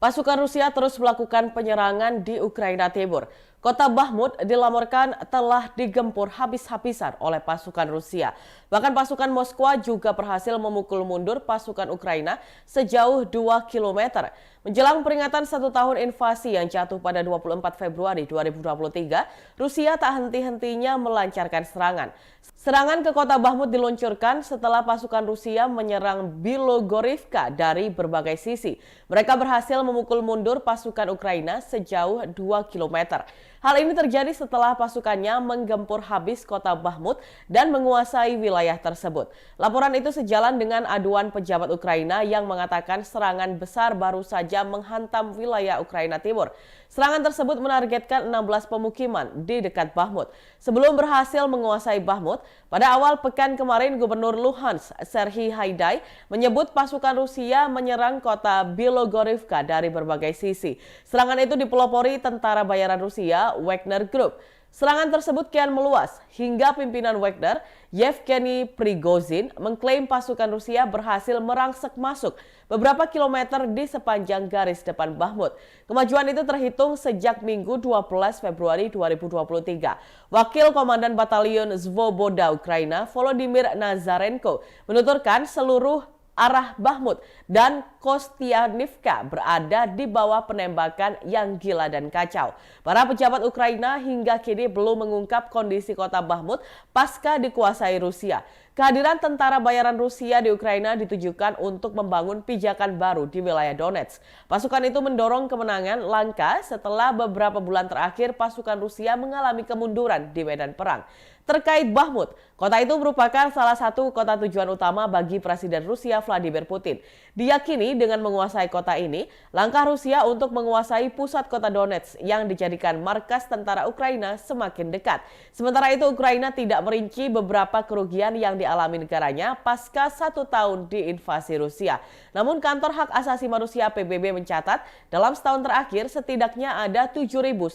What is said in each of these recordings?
Pasukan Rusia terus melakukan penyerangan di Ukraina Timur. Kota Bakhmut dilaporkan telah digempur habis-habisan oleh pasukan Rusia. Bahkan pasukan Moskwa juga berhasil memukul mundur pasukan Ukraina sejauh 2 kilometer. Menjelang peringatan 1 tahun invasi yang jatuh pada 24 Februari 2023, Rusia tak henti-hentinya melancarkan serangan. Serangan ke kota Bakhmut diluncurkan setelah pasukan Rusia menyerang Bilogorivka dari berbagai sisi. Mereka berhasil memukul mundur pasukan Ukraina sejauh 2 kilometer. Hal ini terjadi setelah pasukannya menggempur habis kota Bakhmut dan menguasai wilayah tersebut. Laporan itu sejalan dengan aduan pejabat Ukraina yang mengatakan serangan besar baru saja menghantam wilayah Ukraina Timur. Serangan tersebut menargetkan 16 pemukiman di dekat Bakhmut. Sebelum berhasil menguasai Bakhmut, pada awal pekan kemarin Gubernur Luhansk, Serhiy Haidai, menyebut pasukan Rusia menyerang kota Bilogorivka dari berbagai sisi. Serangan itu dipelopori tentara bayaran Rusia, Wagner Group. Serangan tersebut kian meluas hingga pimpinan Wagner, Yevgeny Prigozhin, mengklaim pasukan Rusia berhasil merangsek masuk beberapa kilometer di sepanjang garis depan Bakhmut. Kemajuan itu terhitung sejak Minggu 12 Februari 2023. Wakil Komandan Batalion Svoboda Ukraina, Volodymyr Nazarenko, menuturkan seluruh arah Bakhmut dan Kostianivka berada di bawah penembakan yang gila dan kacau. Para pejabat Ukraina hingga kini belum mengungkap kondisi kota Bakhmut pasca dikuasai Rusia. Kehadiran tentara bayaran Rusia di Ukraina ditujukan untuk membangun pijakan baru di wilayah Donetsk. Pasukan itu mendorong kemenangan langka setelah beberapa bulan terakhir pasukan Rusia mengalami kemunduran di medan perang. Terkait Bakhmut, kota itu merupakan salah satu kota tujuan utama bagi Presiden Rusia Vladimir Putin. Diyakini dengan menguasai kota ini, langkah Rusia untuk menguasai pusat kota Donetsk yang dijadikan markas tentara Ukraina semakin dekat. Sementara itu, Ukraina tidak merinci beberapa kerugian yang dialami negaranya pasca 1 tahun diinvasi Rusia. Namun kantor hak asasi manusia PBB mencatat dalam setahun terakhir setidaknya ada 7.199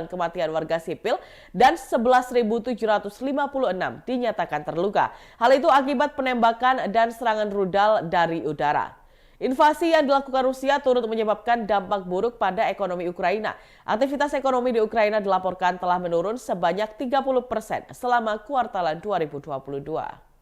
kematian warga sipil dan 11.756 dinyatakan terluka. Hal itu akibat penembakan dan serangan rudal dari udara. Invasi yang dilakukan Rusia turut menyebabkan dampak buruk pada ekonomi Ukraina. Aktivitas ekonomi di Ukraina dilaporkan telah menurun sebanyak 30% selama kuartalan 2022.